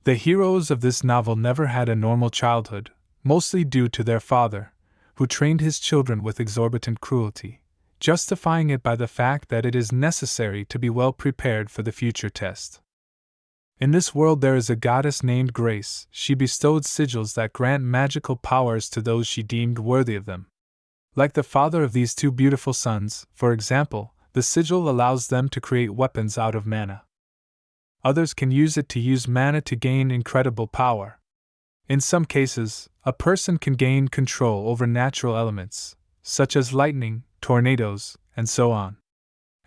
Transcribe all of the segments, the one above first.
The heroes of this novel never had a normal childhood, mostly due to their father, who trained his children with exorbitant cruelty, justifying it by the fact that it is necessary to be well prepared for the future test. In this world there is a goddess named Grace. She bestowed sigils that grant magical powers to those she deemed worthy of them. Like the father of these two beautiful sons, for example, the sigil allows them to create weapons out of mana. Others can use it to use mana to gain incredible power. In some cases, a person can gain control over natural elements, such as lightning, tornadoes, and so on.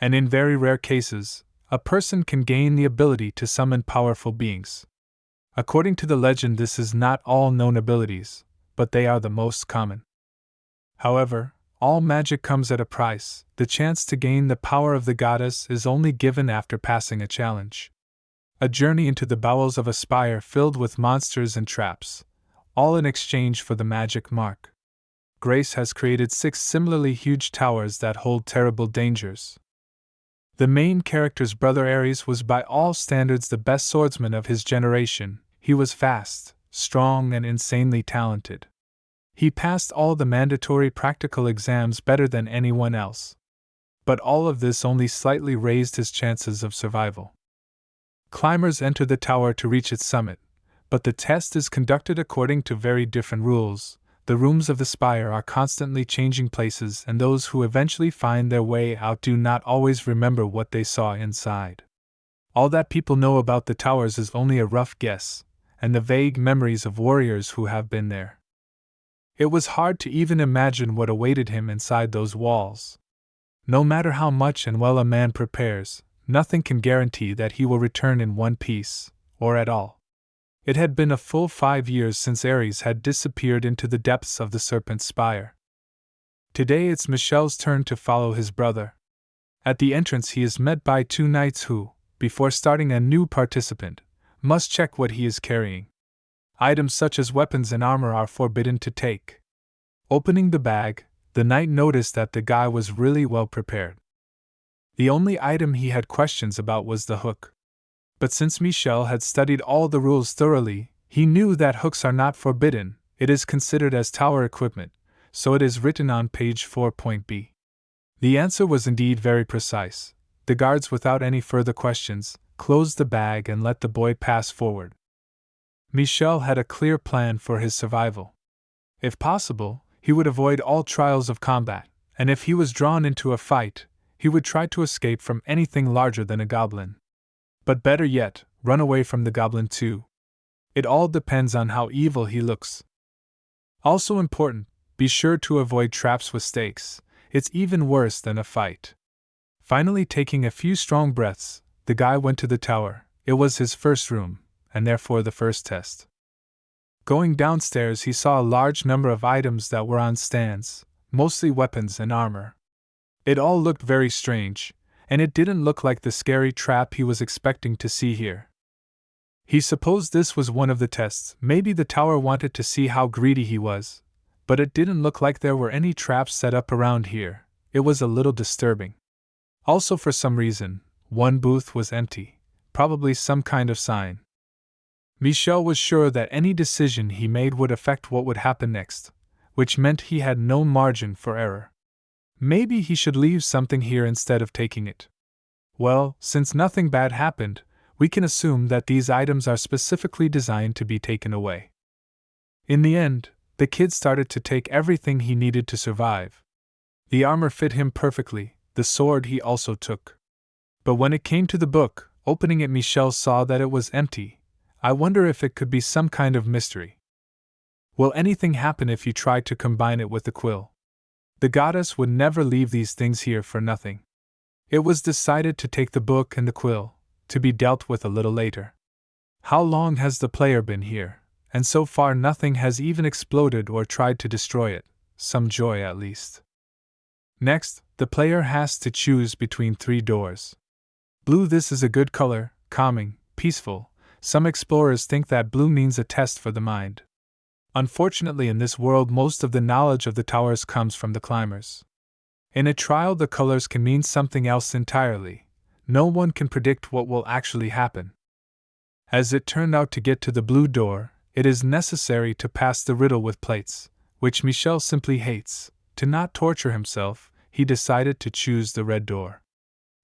And in very rare cases, a person can gain the ability to summon powerful beings. According to the legend, this is not all known abilities, but they are the most common. However, all magic comes at a price. The chance to gain the power of the goddess is only given after passing a challenge. A journey into the bowels of a spire filled with monsters and traps, all in exchange for the magic mark. Grace has created 6 similarly huge towers that hold terrible dangers. The main character's brother Ares was by all standards the best swordsman of his generation. He was fast, strong, and insanely talented. He passed all the mandatory practical exams better than anyone else. But all of this only slightly raised his chances of survival. Climbers enter the tower to reach its summit, but the test is conducted according to very different rules. The rooms of the spire are constantly changing places, and those who eventually find their way out do not always remember what they saw inside. All that people know about the towers is only a rough guess, and the vague memories of warriors who have been there. It was hard to even imagine what awaited him inside those walls. No matter how much and well a man prepares, nothing can guarantee that he will return in one piece, or at all. It had been a full 5 years since Ares had disappeared into the depths of the Serpent's Spire. Today it's Michel's turn to follow his brother. At the entrance he is met by 2 knights who, before starting a new participant, must check what he is carrying. Items such as weapons and armor are forbidden to take. Opening the bag, the knight noticed that the guy was really well prepared. The only item he had questions about was the hook. But since Michel had studied all the rules thoroughly, he knew that hooks are not forbidden. It is considered as tower equipment, so it is written on page 4.b. The answer was indeed very precise. The guards, without any further questions, closed the bag and let the boy pass forward. Michel had a clear plan for his survival. If possible, he would avoid all trials of combat, and if he was drawn into a fight, he would try to escape from anything larger than a goblin. But better yet, run away from the goblin too. It all depends on how evil he looks. Also important, be sure to avoid traps with stakes. It's even worse than a fight. Finally, taking a few strong breaths, the guy went to the tower. It was his first room, and therefore the first test. Going downstairs, he saw a large number of items that were on stands, mostly weapons and armor. It all looked very strange, and it didn't look like the scary trap he was expecting to see here. He supposed this was one of the tests. Maybe the tower wanted to see how greedy he was, but it didn't look like there were any traps set up around here. It was a little disturbing. Also, for some reason, one booth was empty, probably some kind of sign. Michel was sure that any decision he made would affect what would happen next, which meant he had no margin for error. Maybe he should leave something here instead of taking it. Well, since nothing bad happened, we can assume that these items are specifically designed to be taken away. In the end, the kid started to take everything he needed to survive. The armor fit him perfectly, the sword he also took. But when it came to the book, opening it, Michel saw that it was empty. I wonder if it could be some kind of mystery. Will anything happen if you try to combine it with the quill? The goddess would never leave these things here for nothing. It was decided to take the book and the quill, to be dealt with a little later. How long has the player been here? And so far nothing has even exploded or tried to destroy it, some joy at least. Next, the player has to choose between 3 doors. Blue, this is a good color, calming, peaceful. Some explorers think that blue means a test for the mind. Unfortunately, in this world, most of the knowledge of the towers comes from the climbers. In a trial, the colors can mean something else entirely. No one can predict what will actually happen. As it turned out, to get to the blue door, it is necessary to pass the riddle with plates, which Michel simply hates. To not torture himself, he decided to choose the red door.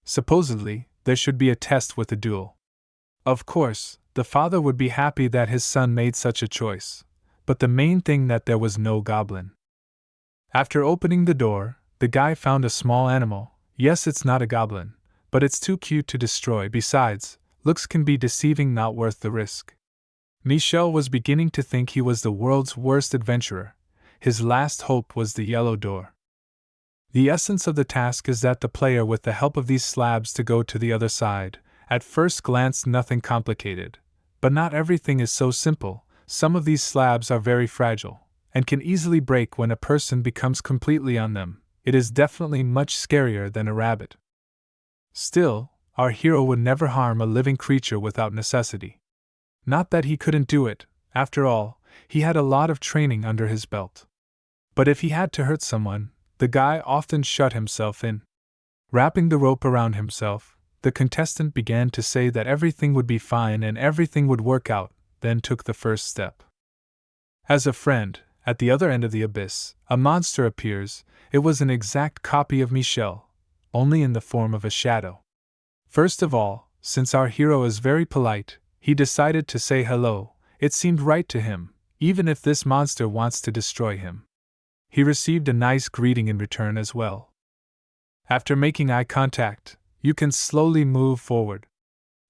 Supposedly, there should be a test with a duel. Of course, the father would be happy that his son made such a choice, but the main thing that there was no goblin. After opening the door, the guy found a small animal. Yes, it's not a goblin, but it's too cute to destroy. Besides, looks can be deceiving, not worth the risk. Michel was beginning to think he was the world's worst adventurer. His last hope was the yellow door. The essence of the task is that the player, with the help of these slabs, to go to the other side. At first glance, nothing complicated. But not everything is so simple. Some of these slabs are very fragile, and can easily break when a person becomes completely on them. It is definitely much scarier than a rabbit. Still, our hero would never harm a living creature without necessity. Not that he couldn't do it, after all, he had a lot of training under his belt. But if he had to hurt someone, the guy often shut himself in. Wrapping the rope around himself, the contestant began to say that everything would be fine and everything would work out, then took the first step. As a friend, at the other end of the abyss, a monster appears. It was an exact copy of Michel, only in the form of a shadow. First of all, since our hero is very polite, he decided to say hello. It seemed right to him, even if this monster wants to destroy him. He received a nice greeting in return as well. After making eye contact, you can slowly move forward.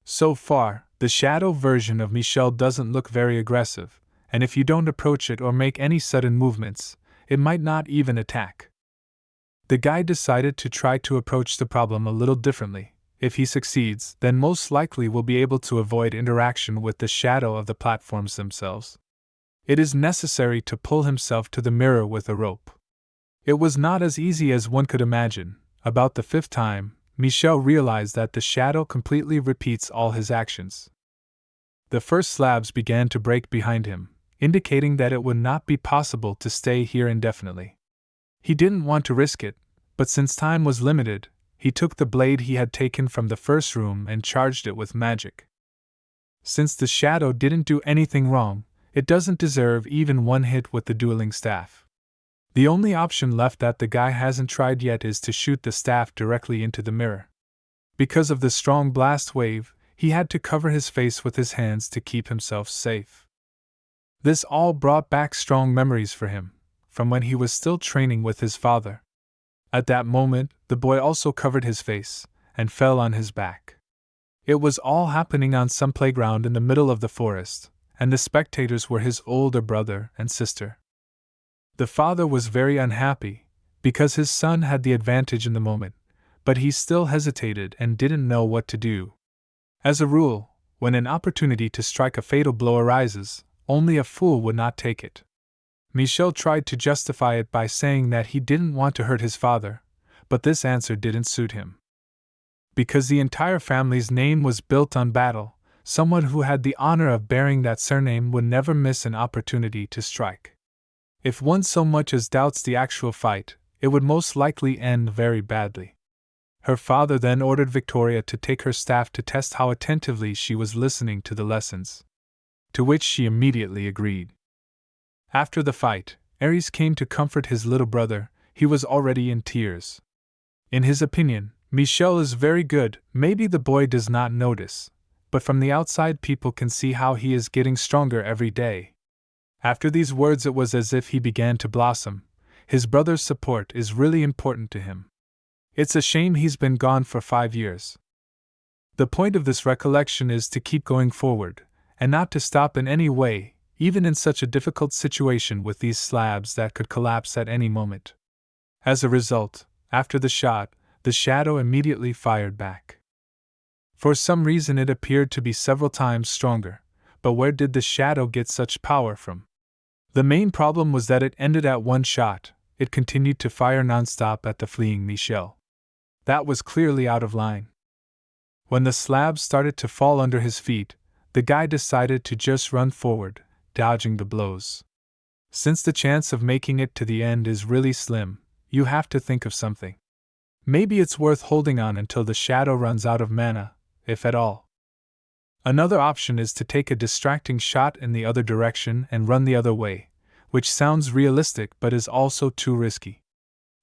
So far, the shadow version of Michel doesn't look very aggressive, and if you don't approach it or make any sudden movements, it might not even attack. The guy decided to try to approach the problem a little differently. If he succeeds, then most likely will be able to avoid interaction with the shadow of the platforms themselves. It is necessary to pull himself to the mirror with a rope. It was not as easy as one could imagine. About the 5th time, Michel realized that the shadow completely repeats all his actions. The first slabs began to break behind him, indicating that it would not be possible to stay here indefinitely. He didn't want to risk it, but since time was limited, he took the blade he had taken from the first room and charged it with magic. Since the shadow didn't do anything wrong, it doesn't deserve even one hit with the dueling staff. The only option left that the guy hasn't tried yet is to shoot the staff directly into the mirror. Because of the strong blast wave, he had to cover his face with his hands to keep himself safe. This all brought back strong memories for him, from when he was still training with his father. At that moment, the boy also covered his face, and fell on his back. It was all happening on some playground in the middle of the forest, and the spectators were his older brother and sister. The father was very unhappy, because his son had the advantage in the moment, but he still hesitated and didn't know what to do. As a rule, when an opportunity to strike a fatal blow arises, only a fool would not take it. Michel tried to justify it by saying that he didn't want to hurt his father, but this answer didn't suit him. Because the entire family's name was built on battle, someone who had the honor of bearing that surname would never miss an opportunity to strike. If one so much as doubts the actual fight, it would most likely end very badly. Her father then ordered Victoria to take her staff to test how attentively she was listening to the lessons, to which she immediately agreed. After the fight, Ares came to comfort his little brother. He was already in tears. In his opinion, Michel is very good. Maybe the boy does not notice, but from the outside people can see how he is getting stronger every day. After these words, it was as if he began to blossom. His brother's support is really important to him. It's a shame he's been gone for 5 years. The point of this recollection is to keep going forward, and not to stop in any way, even in such a difficult situation with these slabs that could collapse at any moment. As a result, after the shot, the shadow immediately fired back. For some reason it appeared to be several times stronger, but where did the shadow get such power from? The main problem was that it ended at one shot. It continued to fire non-stop at the fleeing Michel. That was clearly out of line. When the slabs started to fall under his feet, the guy decided to just run forward, dodging the blows. Since the chance of making it to the end is really slim, you have to think of something. Maybe it's worth holding on until the shadow runs out of mana, if at all. Another option is to take a distracting shot in the other direction and run the other way, which sounds realistic but is also too risky.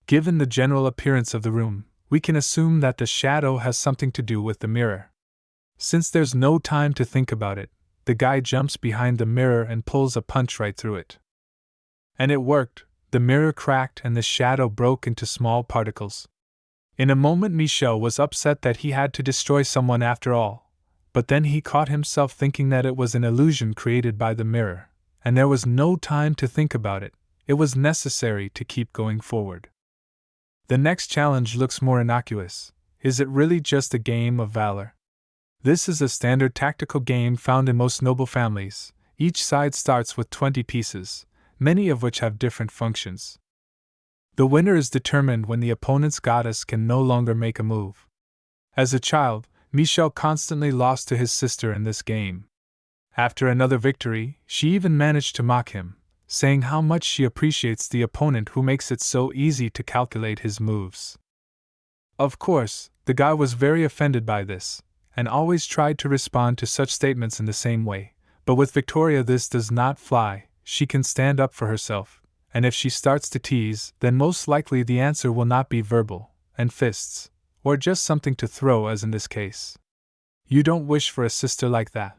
Given the general appearance of the room, we can assume that the shadow has something to do with the mirror. Since there's no time to think about it, the guy jumps behind the mirror and pulls a punch right through it. And it worked. The mirror cracked and the shadow broke into small particles. In a moment, Michel was upset that he had to destroy someone after all, but then he caught himself thinking that it was an illusion created by the mirror, and there was no time to think about it. It was necessary to keep going forward. The next challenge looks more innocuous. Is it really just a game of valor? This is a standard tactical game found in most noble families. Each side starts with 20 pieces, many of which have different functions. The winner is determined when the opponent's goddess can no longer make a move. As a child, Michel constantly lost to his sister in this game. After another victory, she even managed to mock him, saying how much she appreciates the opponent who makes it so easy to calculate his moves. Of course, the guy was very offended by this, and always tried to respond to such statements in the same way, but with Victoria this does not fly. She can stand up for herself, and if she starts to tease, then most likely the answer will not be verbal, and fists, or just something to throw as in this case. You don't wish for a sister like that.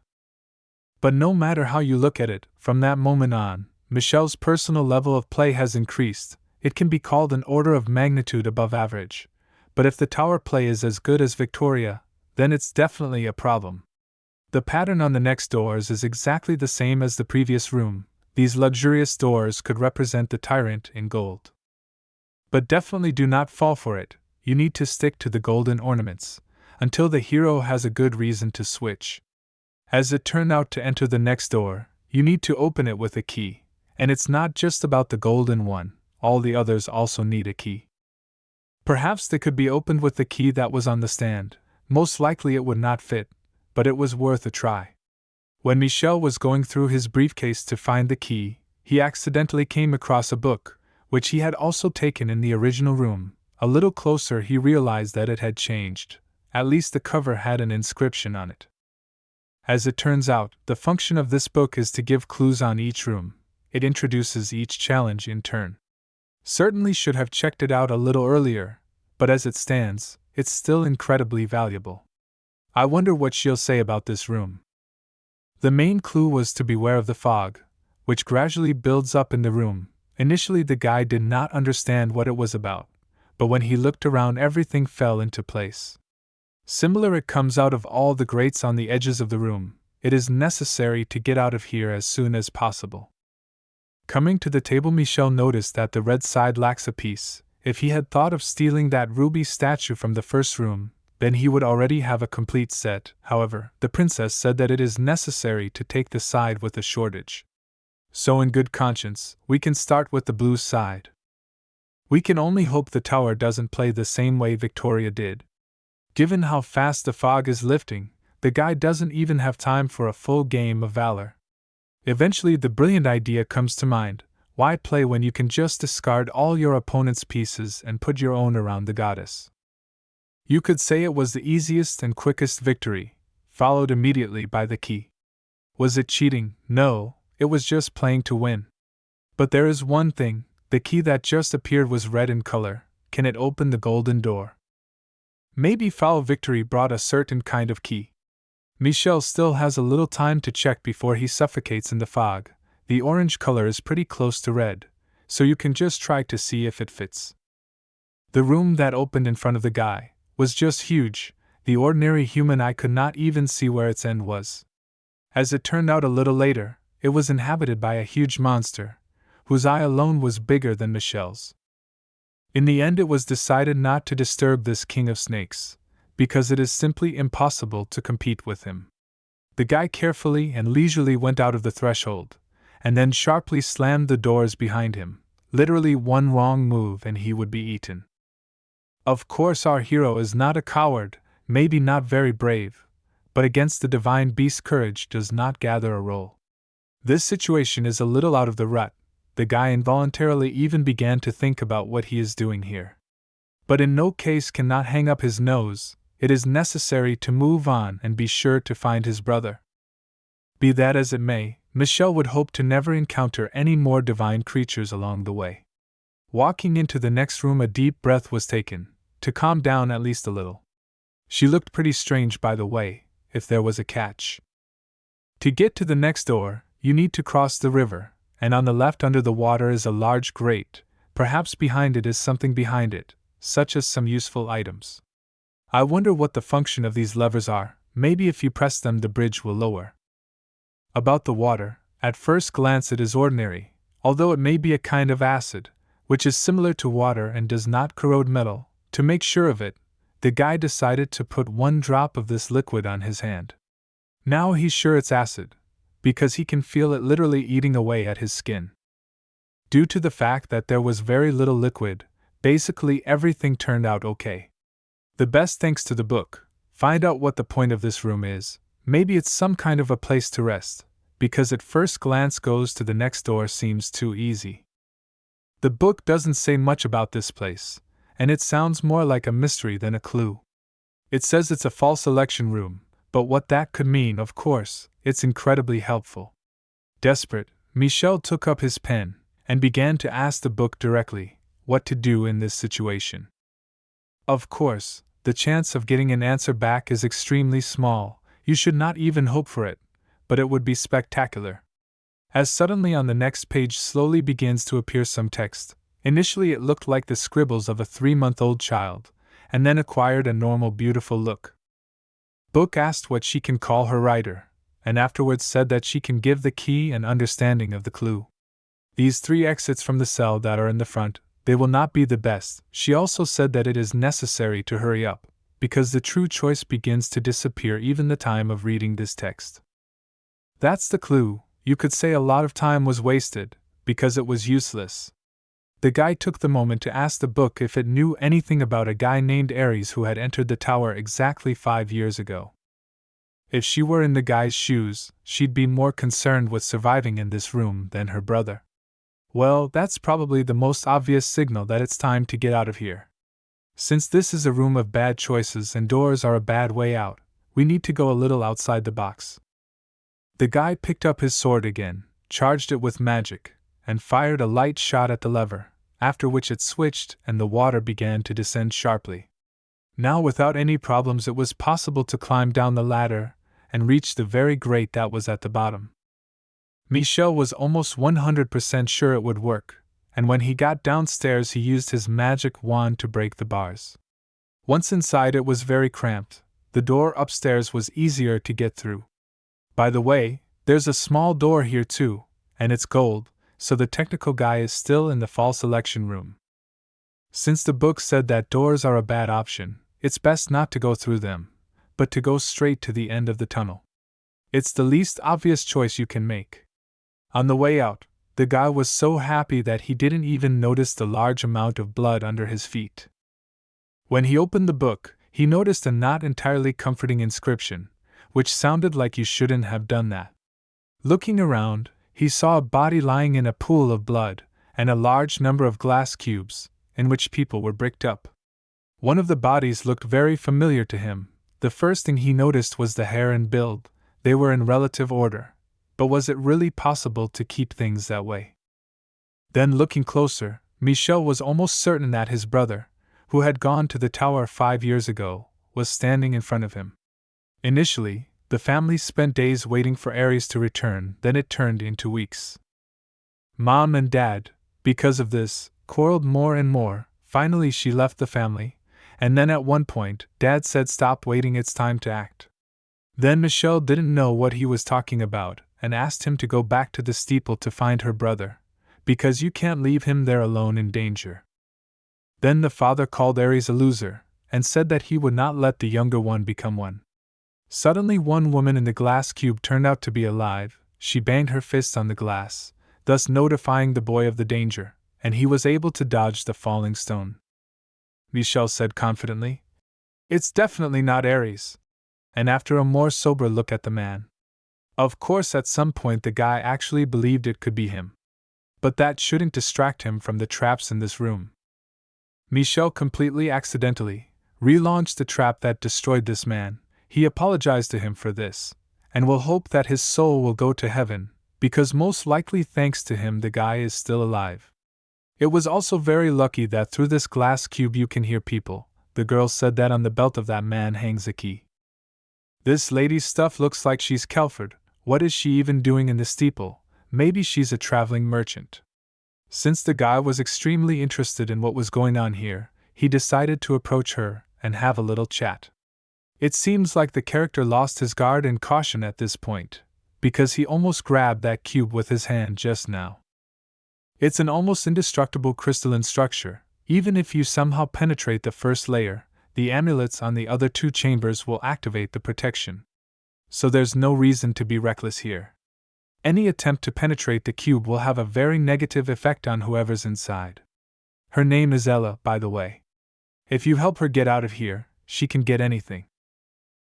But no matter how you look at it, from that moment on, Michel's personal level of play has increased. It can be called an order of magnitude above average, but if the tower play is as good as Victoria, then it's definitely a problem. The pattern on the next doors is exactly the same as the previous room. These luxurious doors could represent the tyrant in gold. But definitely do not fall for it. You need to stick to the golden ornaments, until the hero has a good reason to switch. As it turned out, to enter the next door, you need to open it with a key, and it's not just about the golden one, all the others also need a key. Perhaps they could be opened with the key that was on the stand. Most likely it would not fit, but it was worth a try. When Michel was going through his briefcase to find the key, he accidentally came across a book, which he had also taken in the original room. A little closer he realized that it had changed. At least the cover had an inscription on it. As it turns out, the function of this book is to give clues on each room. It introduces each challenge in turn. Certainly should have checked it out a little earlier, but as it stands, it's still incredibly valuable. I wonder what she'll say about this room. The main clue was to beware of the fog, which gradually builds up in the room. Initially the guy did not understand what it was about, but when he looked around everything fell into place. Similar, it comes out of all the grates on the edges of the room. It is necessary to get out of here as soon as possible. Coming to the table, Michel noticed that the red side lacks a piece. If he had thought of stealing that ruby statue from the first room, then he would already have a complete set. However, the princess said that it is necessary to take the side with a shortage. So in good conscience, we can start with the blue side. We can only hope the tower doesn't play the same way Victoria did. Given how fast the fog is lifting, the guy doesn't even have time for a full game of valor. Eventually the brilliant idea comes to mind. Why play when you can just discard all your opponent's pieces and put your own around the goddess? You could say it was the easiest and quickest victory, followed immediately by the key. Was it cheating? No, it was just playing to win. But there is one thing, the key that just appeared was red in color. Can it open the golden door? Maybe foul victory brought a certain kind of key. Michel still has a little time to check before he suffocates in the fog. The orange color is pretty close to red, so you can just try to see if it fits. The room that opened in front of the guy was just huge. The ordinary human eye could not even see where its end was. As it turned out a little later, it was inhabited by a huge monster, whose eye alone was bigger than Michel's. In the end, it was decided not to disturb this king of snakes, because it is simply impossible to compete with him. The guy carefully and leisurely went out of the threshold, and then sharply slammed the doors behind him. Literally one wrong move and he would be eaten. Of course our hero is not a coward, maybe not very brave, but against the divine beast courage does not gather a roll. This situation is a little out of the rut. The guy involuntarily even began to think about what he is doing here. But in no case cannot hang up his nose. it is necessary to move on and be sure to find his brother. Be that as it may, Michelle would hope to never encounter any more divine creatures along the way. Walking into the next room, a deep breath was taken, to calm down at least a little. She looked pretty strange, by the way, if there was a catch. To get to the next door, you need to cross the river, and on the left under the water is a large grate. Perhaps behind it is something behind it, such as some useful items. I wonder what the function of these levers are. Maybe if you press them the bridge will lower. About the water, at first glance it is ordinary, although it may be a kind of acid, which is similar to water and does not corrode metal. To make sure of it, the guy decided to put 1 drop of this liquid on his hand. Now he's sure it's acid, because he can feel it literally eating away at his skin. Due to the fact that there was very little liquid, basically everything turned out okay. The best thanks to the book. Find out what the point of this room is. Maybe it's some kind of a place to rest, because at first glance goes to the next door seems too easy. The book doesn't say much about this place, and it sounds more like a mystery than a clue. It says it's a false election room, but what that could mean, of course, it's incredibly helpful. Desperate, Michel took up his pen and began to ask the book directly what to do in this situation. Of course, the chance of getting an answer back is extremely small. You should not even hope for it, but it would be spectacular. As suddenly on the next page slowly begins to appear some text. Initially it looked like the scribbles of a 3-month-old child, and then acquired a normal beautiful look. Book asked what she can call her writer, and afterwards said that she can give the key and understanding of the clue. These 3 exits from the cell that are in the front, they will not be the best. She also said that it is necessary to hurry up, because the true choice begins to disappear even the time of reading this text. That's the clue. You could say a lot of time was wasted, because it was useless. The guy took the moment to ask the book if it knew anything about a guy named Aries who had entered the tower exactly 5 years ago. If she were in the guy's shoes, she'd be more concerned with surviving in this room than her brother. Well, that's probably the most obvious signal that it's time to get out of here. Since this is a room of bad choices and doors are a bad way out, we need to go a little outside the box. The guy picked up his sword again, charged it with magic, and fired a light shot at the lever, after which it switched and the water began to descend sharply. Now without any problems it was possible to climb down the ladder and reach the very grate that was at the bottom. Michel was almost 100% sure it would work, and when he got downstairs he used his magic wand to break the bars. Once inside it was very cramped. The door upstairs was easier to get through. By the way, there's a small door here too, and it's gold, so the technical guy is still in the false election room. Since the book said that doors are a bad option, it's best not to go through them, but to go straight to the end of the tunnel. It's the least obvious choice you can make. On the way out, the guy was so happy that he didn't even notice the large amount of blood under his feet. When he opened the book, he noticed a not entirely comforting inscription, which sounded like you shouldn't have done that. Looking around, he saw a body lying in a pool of blood, and a large number of glass cubes, in which people were bricked up. One of the bodies looked very familiar to him. The first thing he noticed was the hair and build. They were in relative order. But was it really possible to keep things that way? Then looking closer, Michel was almost certain that his brother, who had gone to the tower 5 years ago, was standing in front of him. Initially, the family spent days waiting for Aries to return, then it turned into weeks. Mom and Dad, because of this, quarreled more and more. Finally she left the family, and then at one point, Dad said stop waiting, it's time to act. Then Michel didn't know what he was talking about, and asked him to go back to the steeple to find her brother, because you can't leave him there alone in danger. Then the father called Aries a loser, and said that he would not let the younger one become one. Suddenly one woman in the glass cube turned out to be alive. She banged her fist on the glass, thus notifying the boy of the danger, and he was able to dodge the falling stone. Michel said confidently, "It's definitely not Aries." And after a more sober look at the man. Of course at some point the guy actually believed it could be him. But that shouldn't distract him from the traps in this room. Michel completely accidentally relaunched the trap that destroyed this man. He apologized to him for this, and will hope that his soul will go to heaven, because most likely thanks to him the guy is still alive. It was also very lucky that through this glass cube you can hear people. The girl said that on the belt of that man hangs a key. This lady's stuff looks like she's Kelford. What is she even doing in the steeple? Maybe she's a traveling merchant. Since the guy was extremely interested in what was going on here, he decided to approach her and have a little chat. It seems like the character lost his guard and caution at this point, because he almost grabbed that cube with his hand just now. It's an almost indestructible crystalline structure. Even if you somehow penetrate the first layer, the amulets on the other two chambers will activate the protection. So there's no reason to be reckless here. Any attempt to penetrate the cube will have a very negative effect on whoever's inside. Her name is Ella, by the way. If you help her get out of here, she can get anything.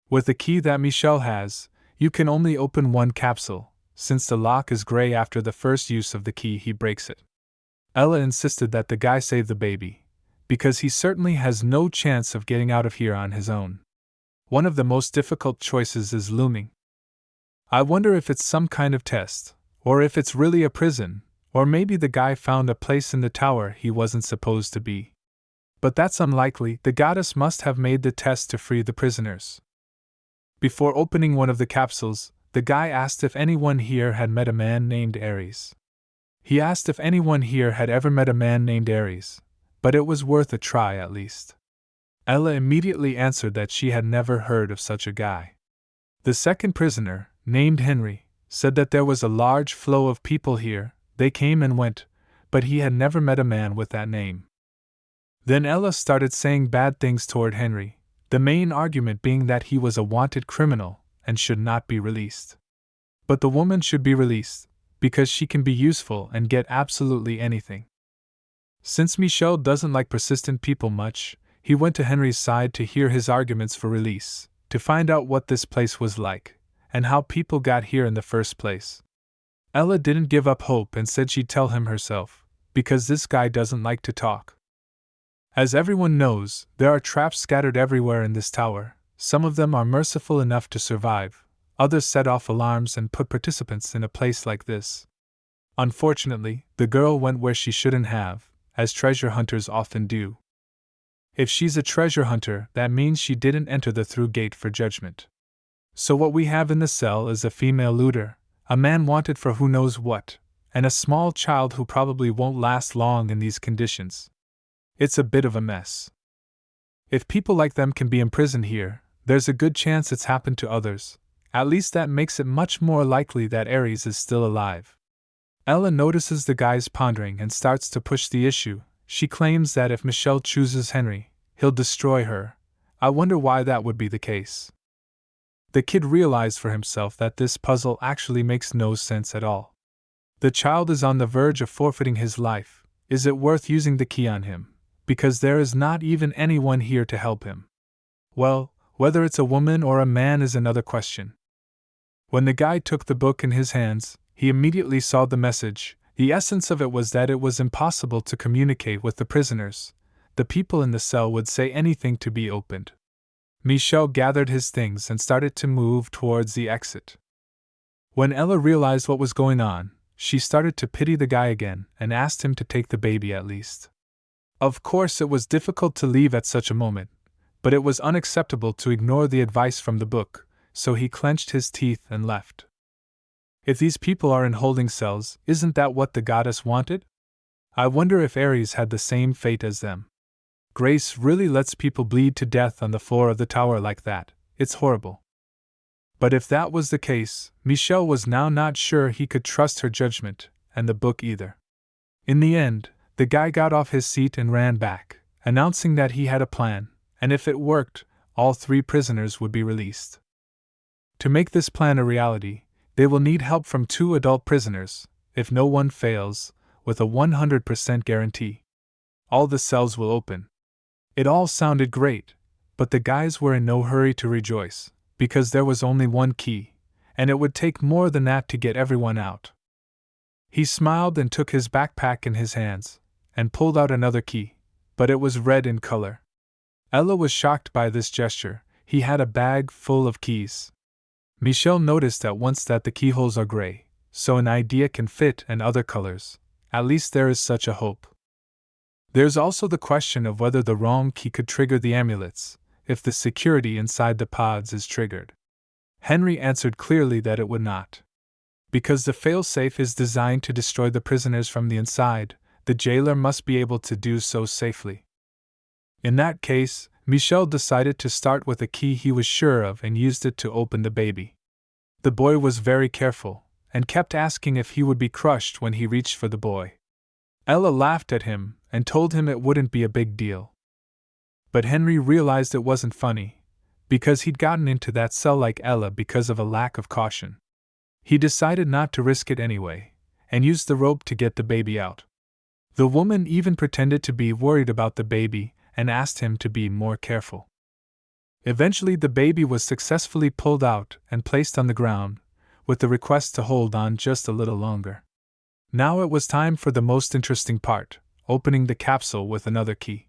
With the key that Michel has, you can only open one capsule. Since the lock is gray after the first use of the key, he breaks it. Ella insisted that the guy save the baby, because he certainly has no chance of getting out of here on his own. One of the most difficult choices is looming. I wonder if it's some kind of test, or if it's really a prison, or maybe the guy found a place in the tower he wasn't supposed to be. But that's unlikely. The goddess must have made the test to free the prisoners. Before opening one of the capsules, the guy asked if anyone here had met a man named Ares. He asked if anyone here had ever met a man named Ares, but it was worth a try at least. Ella immediately answered that she had never heard of such a guy. The second prisoner, named Henry, said that there was a large flow of people here. They came and went, but he had never met a man with that name. Then Ella started saying bad things toward Henry, the main argument being that he was a wanted criminal and should not be released. But the woman should be released, because she can be useful and get absolutely anything. Since Michel doesn't like persistent people much, he went to Henry's side to hear his arguments for release, to find out what this place was like, and how people got here in the first place. Ella didn't give up hope and said she'd tell him herself, because this guy doesn't like to talk. As everyone knows, there are traps scattered everywhere in this tower. Some of them are merciful enough to survive, others set off alarms and put participants in a place like this. Unfortunately, the girl went where she shouldn't have, as treasure hunters often do. If she's a treasure hunter, that means she didn't enter the through gate for judgment. So what we have in the cell is a female looter, a man wanted for who knows what, and a small child who probably won't last long in these conditions. It's a bit of a mess. If people like them can be imprisoned here, there's a good chance it's happened to others. At least that makes it much more likely that Ares is still alive. Ella notices the guys pondering and starts to push the issue. She claims that if Michel chooses Henry, he'll destroy her. I wonder why that would be the case. The kid realized for himself that this puzzle actually makes no sense at all. The child is on the verge of forfeiting his life. Is it worth using the key on him? Because there is not even anyone here to help him. Well, whether it's a woman or a man is another question. When the guy took the book in his hands, he immediately saw the message. The essence of it was that it was impossible to communicate with the prisoners. The people in the cell would say anything to be opened. Michel gathered his things and started to move towards the exit. When Ella realized what was going on, she started to pity the guy again and asked him to take the baby at least. Of course, it was difficult to leave at such a moment, but it was unacceptable to ignore the advice from the book, so he clenched his teeth and left. If these people are in holding cells, isn't that what the goddess wanted? I wonder if Ares had the same fate as them. Grace really lets people bleed to death on the floor of the tower like that. It's horrible. But if that was the case, Michel was now not sure he could trust her judgment, and the book either. In the end, the guy got off his seat and ran back, announcing that he had a plan, and if it worked, all 3 prisoners would be released. To make this plan a reality, they will need help from 2 adult prisoners. If no one fails, with a 100% guarantee, all the cells will open. It all sounded great, but the guys were in no hurry to rejoice, because there was only one key, and it would take more than that to get everyone out. He smiled and took his backpack in his hands, and pulled out another key, but it was red in color. Ella was shocked by this gesture. He had a bag full of keys. Michelle noticed at once that the keyholes are gray, so an idea can fit and other colors. At least there is such a hope. There's also the question of whether the wrong key could trigger the amulets, if the security inside the pods is triggered. Henry answered clearly that it would not. Because the failsafe is designed to destroy the prisoners from the inside, the jailer must be able to do so safely. In that case, Michel decided to start with a key he was sure of and used it to open the baby. The boy was very careful, and kept asking if he would be crushed when he reached for the boy. Ella laughed at him and told him it wouldn't be a big deal. But Henry realized it wasn't funny, because he'd gotten into that cell like Ella because of a lack of caution. He decided not to risk it anyway, and used the rope to get the baby out. The woman even pretended to be worried about the baby and asked him to be more careful. Eventually the baby was successfully pulled out and placed on the ground, with the request to hold on just a little longer. Now it was time for the most interesting part, opening the capsule with another key.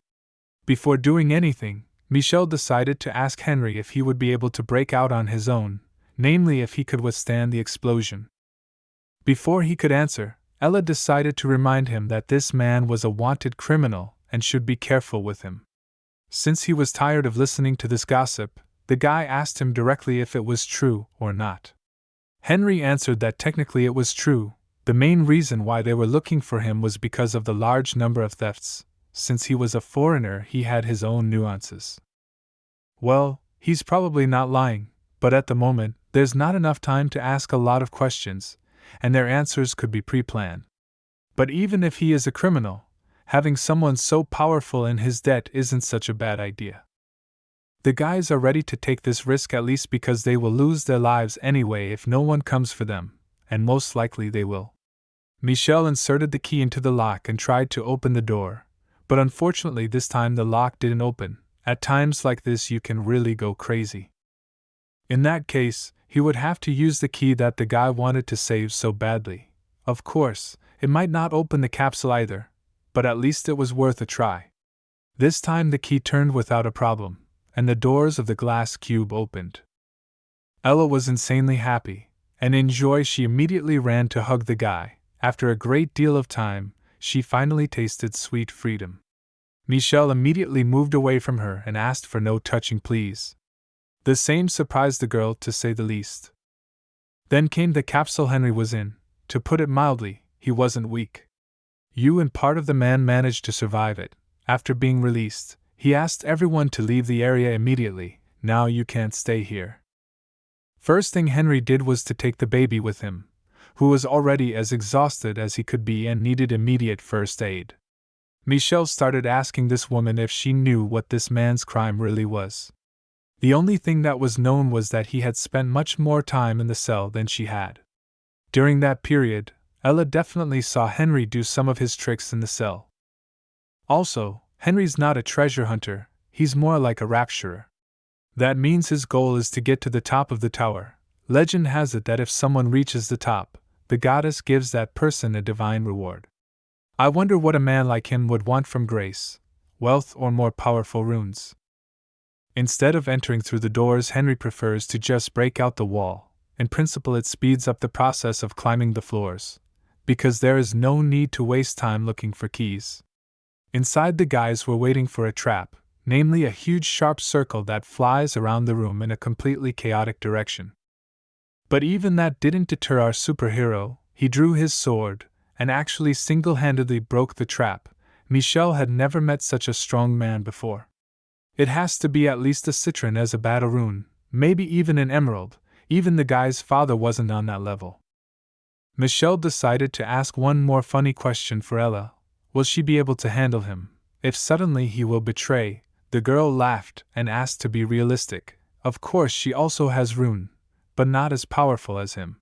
Before doing anything, Michel decided to ask Henry if he would be able to break out on his own, namely if he could withstand the explosion. Before he could answer, Ella decided to remind him that this man was a wanted criminal and should be careful with him. Since he was tired of listening to this gossip, the guy asked him directly if it was true or not. Henry answered that technically it was true. The main reason why they were looking for him was because of the large number of thefts. Since he was a foreigner, he had his own nuances. Well, he's probably not lying, but at the moment, there's not enough time to ask a lot of questions, and their answers could be pre-planned. But even if he is a criminal, having someone so powerful in his debt isn't such a bad idea. The guys are ready to take this risk at least because they will lose their lives anyway if no one comes for them, and most likely they will. Michel inserted the key into the lock and tried to open the door, but unfortunately this time the lock didn't open. At times like this you can really go crazy. In that case, he would have to use the key that the guy wanted to save so badly. Of course, it might not open the capsule either, but at least it was worth a try. This time the key turned without a problem, and the doors of the glass cube opened. Ella was insanely happy, and in joy she immediately ran to hug the guy. After a great deal of time, she finally tasted sweet freedom. Michel immediately moved away from her and asked for no touching please. The same surprised the girl, to say the least. Then came the capsule Henry was in. To put it mildly, he wasn't weak. You and part of the man managed to survive it. After being released, he asked everyone to leave the area immediately. Now you can't stay here. First thing Henry did was to take the baby with him, who was already as exhausted as he could be and needed immediate first aid. Michel started asking this woman if she knew what this man's crime really was. The only thing that was known was that he had spent much more time in the cell than she had. During that period, Ella definitely saw Henry do some of his tricks in the cell. Also, Henry's not a treasure hunter, he's more like a rapturer. That means his goal is to get to the top of the tower. Legend has it that if someone reaches the top, the goddess gives that person a divine reward. I wonder what a man like him would want from grace, wealth, or more powerful runes. Instead of entering through the doors, Henry prefers to just break out the wall. In principle, it speeds up the process of climbing the floors, because there is no need to waste time looking for keys. Inside, the guys were waiting for a trap, namely a huge sharp circle that flies around the room in a completely chaotic direction. But even that didn't deter our superhero. He drew his sword, and actually single-handedly broke the trap. Michel had never met such a strong man before. It has to be at least a citron as a battle rune, maybe even an emerald. Even the guy's father wasn't on that level. Michel decided to ask one more funny question for Ella. Will she be able to handle him if suddenly he will betray? The girl laughed and asked to be realistic. Of course she also has rune, but not as powerful as him.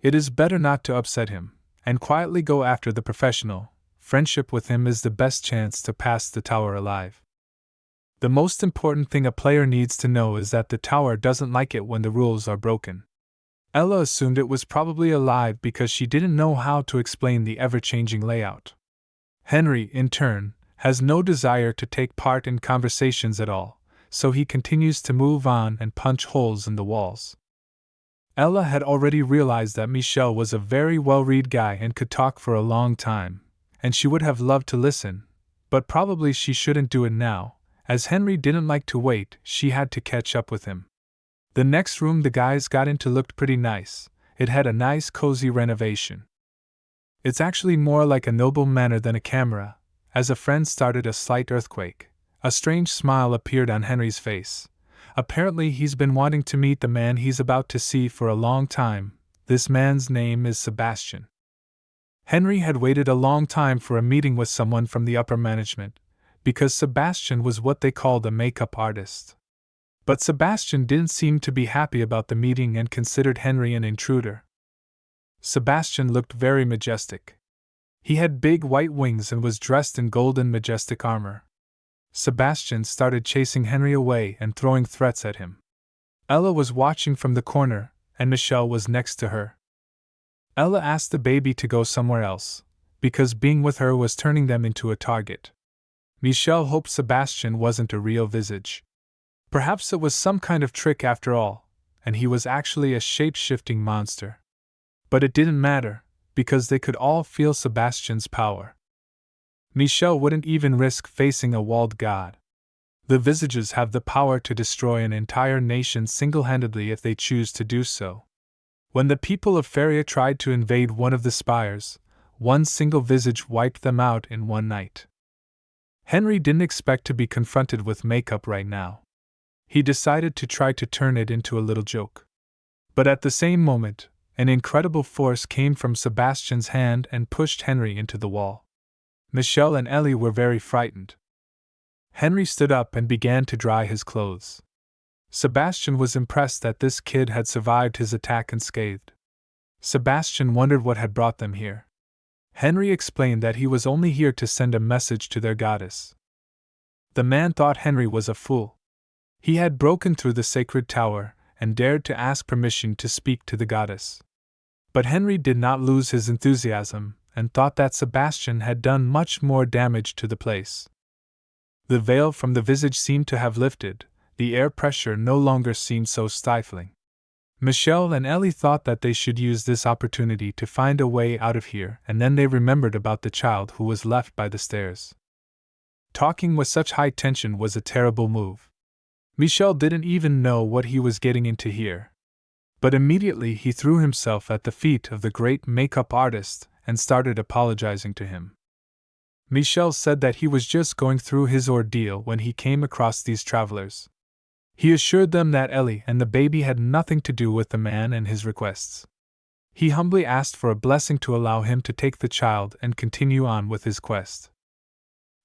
It is better not to upset him, and quietly go after the professional. Friendship with him is the best chance to pass the tower alive. The most important thing a player needs to know is that the tower doesn't like it when the rules are broken. Ella assumed it was probably alive because she didn't know how to explain the ever-changing layout. Henry, in turn, has no desire to take part in conversations at all, so he continues to move on and punch holes in the walls. Ella had already realized that Michel was a very well-read guy and could talk for a long time, and she would have loved to listen, but probably she shouldn't do it now. As Henry didn't like to wait, she had to catch up with him. The next room the guys got into looked pretty nice. It had a nice cozy renovation. It's actually more like a noble manor than a camera. As a friend started a slight earthquake, a strange smile appeared on Henry's face. Apparently he's been wanting to meet the man he's about to see for a long time. This man's name is Sebastian. Henry had waited a long time for a meeting with someone from the upper management, because Sebastian was what they called a makeup artist. But Sebastian didn't seem to be happy about the meeting and considered Henry an intruder. Sebastian looked very majestic. He had big white wings and was dressed in golden majestic armor. Sebastian started chasing Henry away and throwing threats at him. Ella was watching from the corner, and Michel was next to her. Ella asked the baby to go somewhere else, because being with her was turning them into a target. Michel hoped Sebastian wasn't a real visage. Perhaps it was some kind of trick after all, and he was actually a shape-shifting monster. But it didn't matter, because they could all feel Sebastian's power. Michel wouldn't even risk facing a walled god. The visages have the power to destroy an entire nation single-handedly if they choose to do so. When the people of Feria tried to invade one of the spires, one single visage wiped them out in one night. Henry didn't expect to be confronted with makeup right now. He decided to try to turn it into a little joke. But at the same moment, an incredible force came from Sebastian's hand and pushed Henry into the wall. Michel and Ellie were very frightened. Henry stood up and began to dry his clothes. Sebastian was impressed that this kid had survived his attack unscathed. Sebastian wondered what had brought them here. Henry explained that he was only here to send a message to their goddess. The man thought Henry was a fool. He had broken through the sacred tower and dared to ask permission to speak to the goddess. But Henry did not lose his enthusiasm and thought that Sebastian had done much more damage to the place. The veil from the visage seemed to have lifted, the air pressure no longer seemed so stifling. Michel and Ellie thought that they should use this opportunity to find a way out of here, and then they remembered about the child who was left by the stairs. Talking with such high tension was a terrible move. Michel didn't even know what he was getting into here. But immediately he threw himself at the feet of the great makeup artist and started apologizing to him. Michel said that he was just going through his ordeal when he came across these travelers. He assured them that Ellie and the baby had nothing to do with the man and his requests. He humbly asked for a blessing to allow him to take the child and continue on with his quest.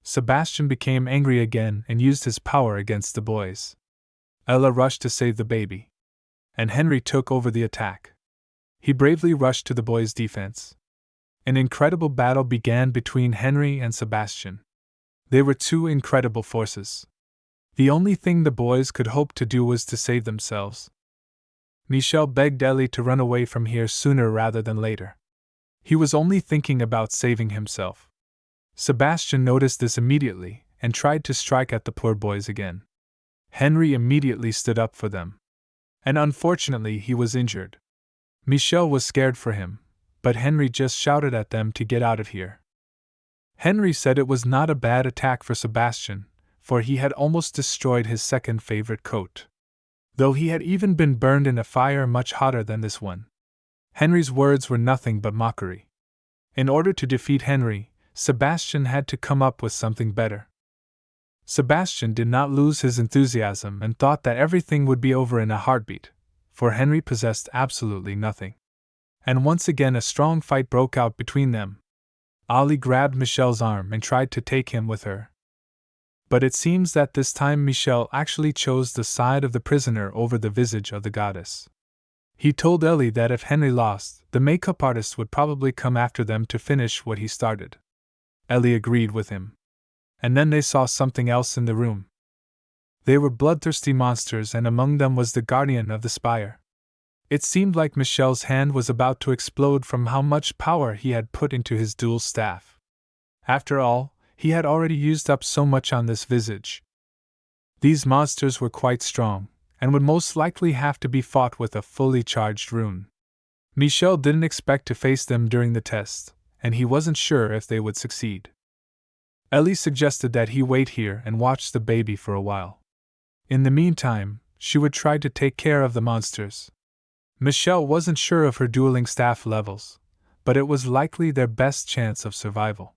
Sebastian became angry again and used his power against the boys. Ella rushed to save the baby, and Henry took over the attack. He bravely rushed to the boys' defense. An incredible battle began between Henry and Sebastian. They were two incredible forces. The only thing the boys could hope to do was to save themselves. Michel begged Ellie to run away from here sooner rather than later. He was only thinking about saving himself. Sebastian noticed this immediately and tried to strike at the poor boys again. Henry immediately stood up for them. And unfortunately he was injured. Michel was scared for him, but Henry just shouted at them to get out of here. Henry said it was not a bad attack for Sebastian, for he had almost destroyed his second favorite coat. Though he had even been burned in a fire much hotter than this one. Henry's words were nothing but mockery. In order to defeat Henry, Sebastian had to come up with something better. Sebastian did not lose his enthusiasm and thought that everything would be over in a heartbeat, for Henry possessed absolutely nothing. And once again a strong fight broke out between them. Ali grabbed Michel's arm and tried to take him with her. But it seems that this time Michel actually chose the side of the prisoner over the visage of the goddess. He told Ellie that if Henry lost, the makeup artist would probably come after them to finish what he started. Ellie agreed with him. And then they saw something else in the room. They were bloodthirsty monsters, and among them was the guardian of the spire. It seemed like Michel's hand was about to explode from how much power he had put into his dual staff. After all, He had already used up so much on this visage. These monsters were quite strong, and would most likely have to be fought with a fully charged rune. Michel didn't expect to face them during the test, and he wasn't sure if they would succeed. Ellie suggested that he wait here and watch the baby for a while. In the meantime, she would try to take care of the monsters. Michelle wasn't sure of her dueling staff levels, but it was likely their best chance of survival.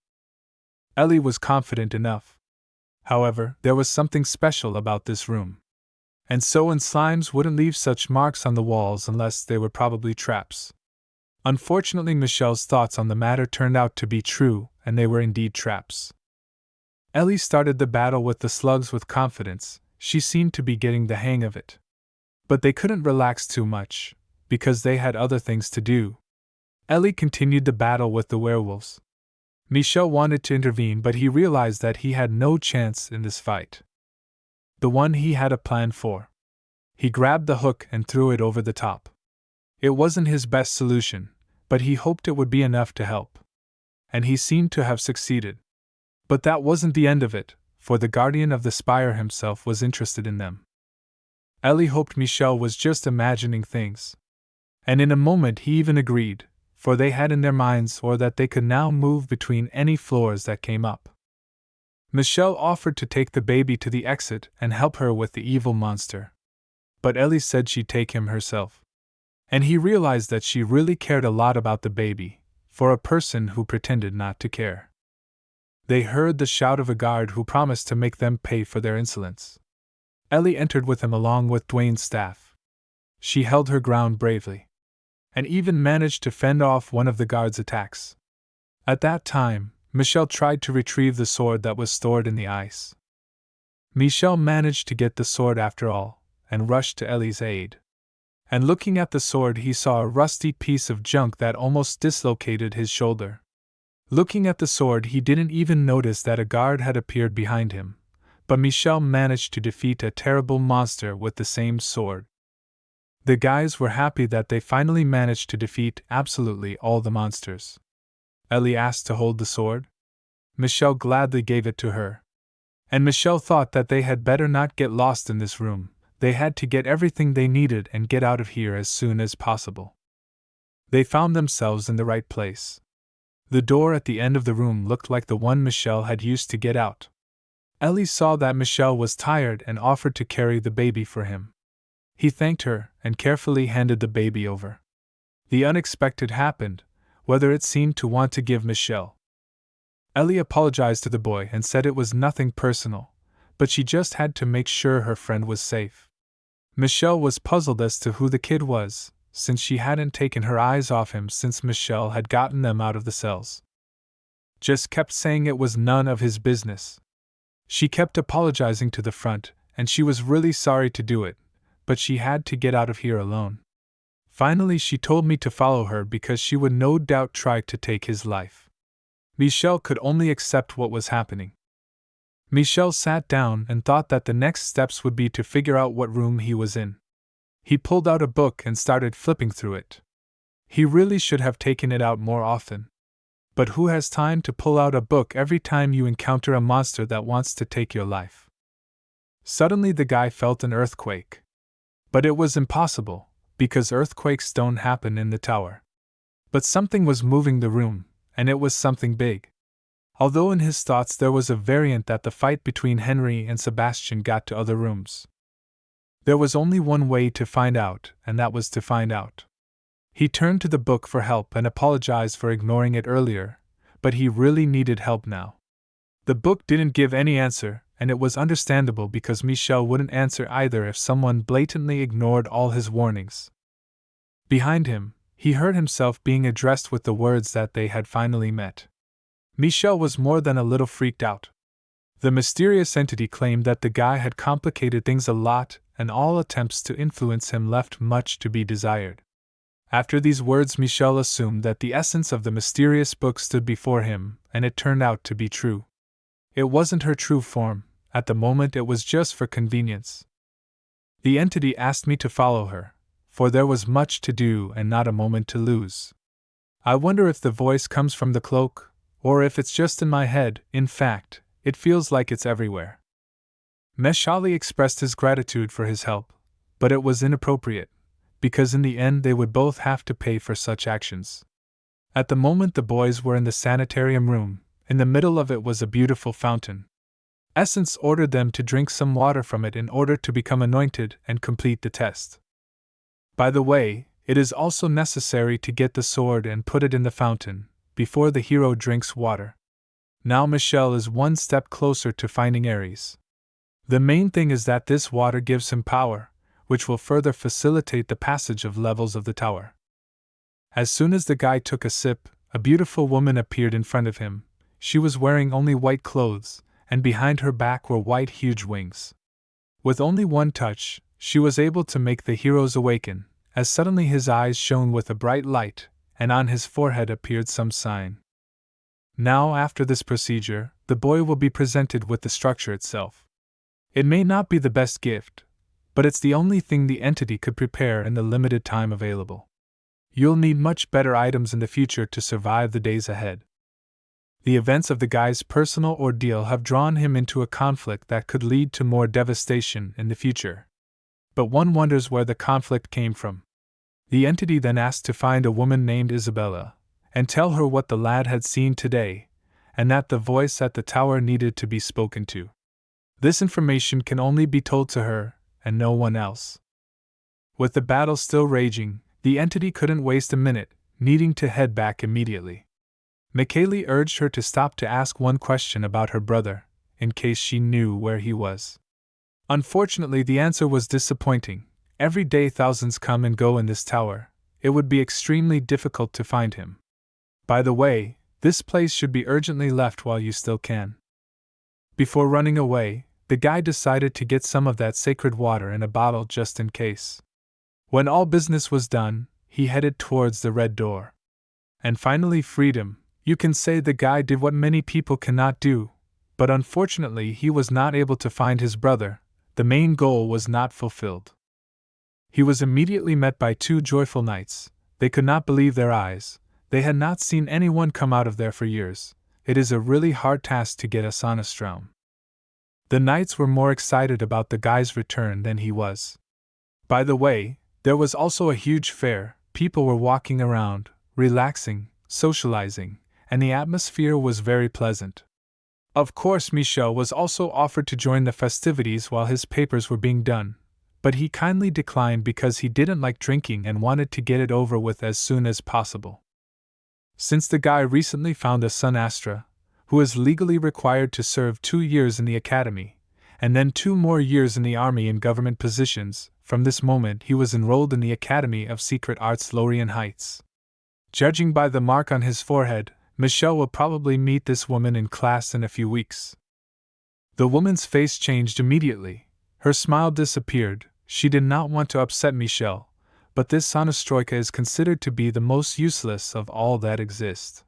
Ellie was confident enough. However, there was something special about this room. And slimes wouldn't leave such marks on the walls unless they were probably traps. Unfortunately, Michelle's thoughts on the matter turned out to be true, and they were indeed traps. Ellie started the battle with the slugs with confidence. She seemed to be getting the hang of it. But they couldn't relax too much, because they had other things to do. Ellie continued the battle with the werewolves. Michel wanted to intervene, but he realized that he had no chance in this fight. The one he had a plan for. He grabbed the hook and threw it over the top. It wasn't his best solution, but he hoped it would be enough to help. And he seemed to have succeeded. But that wasn't the end of it, for the guardian of the spire himself was interested in them. Ellie hoped Michel was just imagining things. And in a moment he even agreed, for they had in their minds or that they could now move between any floors that came up. Michel offered to take the baby to the exit and help her with the evil monster. But Ellie said she'd take him herself. And he realized that she really cared a lot about the baby, for a person who pretended not to care. They heard the shout of a guard who promised to make them pay for their insolence. Ellie entered with him along with Dwayne's staff. She held her ground bravely, and even managed to fend off one of the guards' attacks. At that time, Michel tried to retrieve the sword that was stored in the ice. Michel managed to get the sword after all, and rushed to Ellie's aid. And looking at the sword, he saw a rusty piece of junk that almost dislocated his shoulder. Looking at the sword, he didn't even notice that a guard had appeared behind him, but Michel managed to defeat a terrible monster with the same sword. The guys were happy that they finally managed to defeat absolutely all the monsters. Ellie asked to hold the sword. Michel gladly gave it to her. And Michel thought that they had better not get lost in this room. They had to get everything they needed and get out of here as soon as possible. They found themselves in the right place. The door at the end of the room looked like the one Michel had used to get out. Ellie saw that Michel was tired and offered to carry the baby for him. He thanked her and carefully handed the baby over. The unexpected happened, whether it seemed to want to give Michel. Ellie apologized to the boy and said it was nothing personal, but she just had to make sure her friend was safe. Michel was puzzled as to who the kid was, since she hadn't taken her eyes off him since Michel had gotten them out of the cells. Just kept saying it was none of his business. She kept apologizing to the front, and she was really sorry to do it, but she had to get out of here alone. Finally, she told me to follow her because she would no doubt try to take his life. Michel could only accept what was happening. Michel sat down and thought that the next steps would be to figure out what room he was in. He pulled out a book and started flipping through it. He really should have taken it out more often. But who has time to pull out a book every time you encounter a monster that wants to take your life? Suddenly the guy felt an earthquake. But it was impossible, because earthquakes don't happen in the tower. But something was moving the room, and it was something big. Although in his thoughts there was a variant that the fight between Henry and Sebastian got to other rooms. There was only one way to find out, and that was to find out. He turned to the book for help and apologized for ignoring it earlier, but he really needed help now. The book didn't give any answer, and it was understandable because Michel wouldn't answer either if someone blatantly ignored all his warnings. Behind him, he heard himself being addressed with the words that they had finally met. Michel was more than a little freaked out. The mysterious entity claimed that the guy had complicated things a lot, and all attempts to influence him left much to be desired. After these words, Michel assumed that the essence of the mysterious book stood before him, and it turned out to be true. It wasn't her true form. At the moment it was just for convenience. The entity asked me to follow her, for there was much to do and not a moment to lose. I wonder if the voice comes from the cloak, Or if it's just in my head, in fact, it feels like it's everywhere. Meshali expressed his gratitude for his help, but it was inappropriate, because in the end they would both have to pay for such actions. At the moment the boys were in the sanitarium room, in the middle of it was a beautiful fountain. Essence ordered them to drink some water from it in order to become anointed and complete the test. By the way, it is also necessary to get the sword and put it in the fountain, before the hero drinks water. Now Michel is one step closer to finding Ares. The main thing is that this water gives him power, which will further facilitate the passage of levels of the tower. As soon as the guy took a sip, a beautiful woman appeared in front of him. She was wearing only white clothes, and behind her back were white huge wings. With only one touch, she was able to make the heroes awaken, as suddenly his eyes shone with a bright light, and on his forehead appeared some sign. Now, after this procedure, the boy will be presented with the structure itself. It may not be the best gift, but it's the only thing the entity could prepare in the limited time available. You'll need much better items in the future to survive the days ahead. The events of the guy's personal ordeal have drawn him into a conflict that could lead to more devastation in the future. But one wonders where the conflict came from. The entity then asked to find a woman named Isabella, and tell her what the lad had seen today, and that the voice at the tower needed to be spoken to. This information can only be told to her, and no one else. With the battle still raging, the entity couldn't waste a minute, needing to head back immediately. Michaeli urged her to stop to ask one question about her brother, in case she knew where he was. Unfortunately, the answer was disappointing. Every day thousands come and go in this tower. It would be extremely difficult to find him. By the way, this place should be urgently left while you still can. Before running away, the guy decided to get some of that sacred water in a bottle just in case. When all business was done, he headed towards the red door. And finally freedom. You can say the guy did what many people cannot do, but unfortunately he was not able to find his brother. The main goal was not fulfilled. He was immediately met by two joyful knights. They could not believe their eyes. They had not seen anyone come out of there for years. It is a really hard task to get a Sonnestraum. The knights were more excited about the guy's return than he was. By the way, there was also a huge fair. People were walking around, relaxing, socializing, and the atmosphere was very pleasant. Of course, Michel was also offered to join the festivities while his papers were being done, but he kindly declined because he didn't like drinking and wanted to get it over with as soon as possible. Since the guy recently found a son Astra, who is legally required to serve 2 years in the academy, and then 2 more years in the army in government positions, from this moment he was enrolled in the Academy of Secret Arts Lorien Heights. Judging by the mark on his forehead, Michel will probably meet this woman in class in a few weeks. The woman's face changed immediately. Her smile disappeared. She did not want to upset Michel, but this Sonnestroika is considered to be the most useless of all that exist.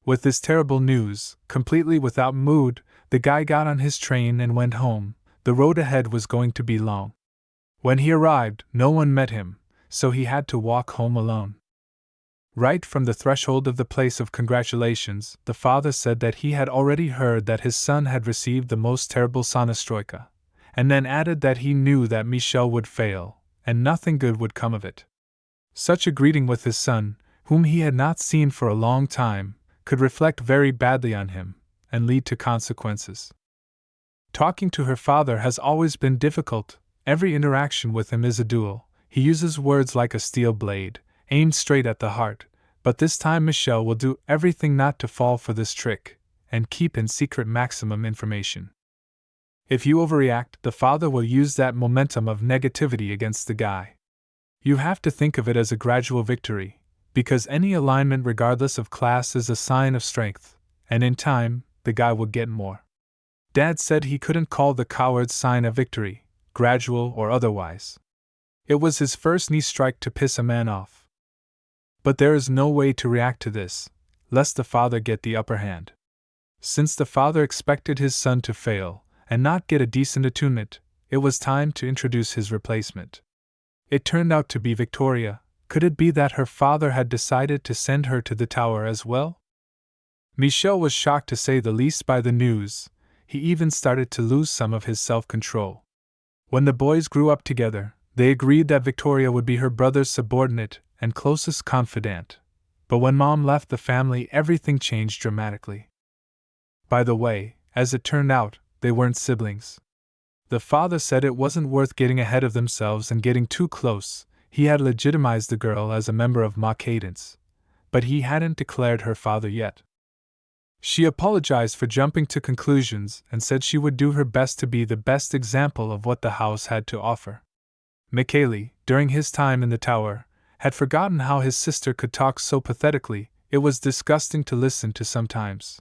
With this terrible news, completely without mood, the guy got on his train and went home. The road ahead was going to be long. When he arrived, no one met him, so he had to walk home alone. Right from the threshold of the place of congratulations, the father said that he had already heard that his son had received the most terrible Sonnestroika, and then added that he knew that Michel would fail, and nothing good would come of it. Such a greeting with his son, whom he had not seen for a long time, could reflect very badly on him, and lead to consequences. Talking to her father has always been difficult. Every interaction with him is a duel. He uses words like a steel blade, aimed straight at the heart, but this time Michel will do everything not to fall for this trick, and keep in secret maximum information. If you overreact, the father will use that momentum of negativity against the guy. You have to think of it as a gradual victory, because any alignment regardless of class is a sign of strength, and in time, the guy will get more. Dad said he couldn't call the coward's sign a victory, gradual or otherwise. It was his first knee strike to piss a man off. But there is no way to react to this, lest the father get the upper hand. Since the father expected his son to fail, and not get a decent attunement, it was time to introduce his replacement. It turned out to be Victoria. Could it be that her father had decided to send her to the tower as well? Michel was shocked to say the least by the news. He even started to lose some of his self-control. When the boys grew up together, they agreed that Victoria would be her brother's subordinate and closest confidant. But when Mom left the family, everything changed dramatically. By the way, as it turned out, they weren't siblings. The father said it wasn't worth getting ahead of themselves and getting too close. He had legitimized the girl as a member of Ma Cadence, but he hadn't declared her father yet. She apologized for jumping to conclusions and said she would do her best to be the best example of what the house had to offer. Michele, during his time in the tower, had forgotten how his sister could talk so pathetically. It was disgusting to listen to sometimes.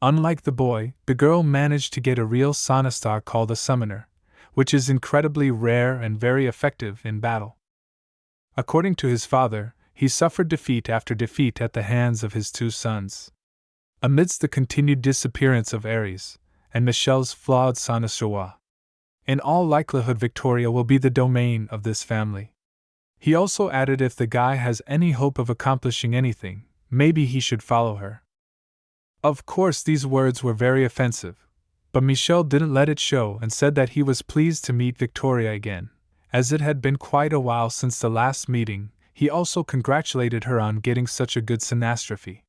Unlike the boy, the girl managed to get a real sonistar called a summoner, which is incredibly rare and very effective in battle. According to his father, he suffered defeat after defeat at the hands of his two sons. Amidst the continued disappearance of Ares and Michel's flawed sonistar, in all likelihood Victoria will be the domain of this family. He also added if the guy has any hope of accomplishing anything, maybe he should follow her. Of course, these words were very offensive, but Michel didn't let it show and said that he was pleased to meet Victoria again. As it had been quite a while since the last meeting, he also congratulated her on getting such a good synastrophe.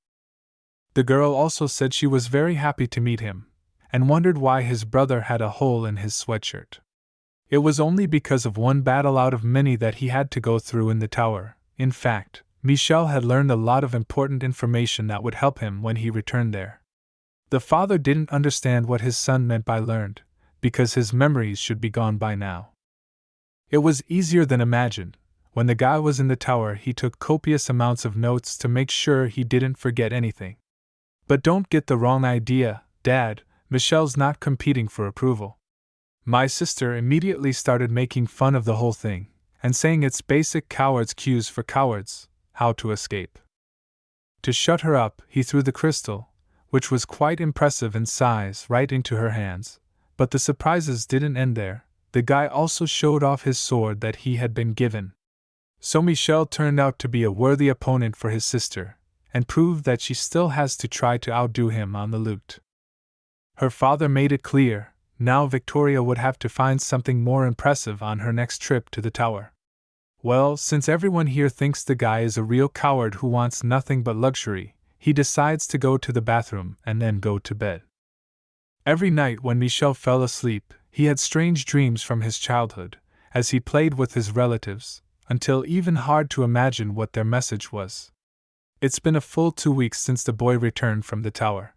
The girl also said she was very happy to meet him, and wondered why his brother had a hole in his sweatshirt. It was only because of one battle out of many that he had to go through in the tower. In fact, Michel had learned a lot of important information that would help him when he returned there. The father didn't understand what his son meant by learned, because his memories should be gone by now. It was easier than imagined. When the guy was in the tower, he took copious amounts of notes to make sure he didn't forget anything. But don't get the wrong idea, Dad, Michel's not competing for approval. My sister immediately started making fun of the whole thing, and saying it's basic cowards' cues for cowards, how to escape. To shut her up, he threw the crystal, which was quite impressive in size, right into her hands. But the surprises didn't end there. The guy also showed off his sword that he had been given. So Michel turned out to be a worthy opponent for his sister, and proved that she still has to try to outdo him on the lute. Her father made it clear, now Victoria would have to find something more impressive on her next trip to the tower. Well, since everyone here thinks the guy is a real coward who wants nothing but luxury, he decides to go to the bathroom and then go to bed. Every night when Michel fell asleep, he had strange dreams from his childhood, as he played with his relatives, until even hard to imagine what their message was. It's been a full 2 weeks since the boy returned from the tower.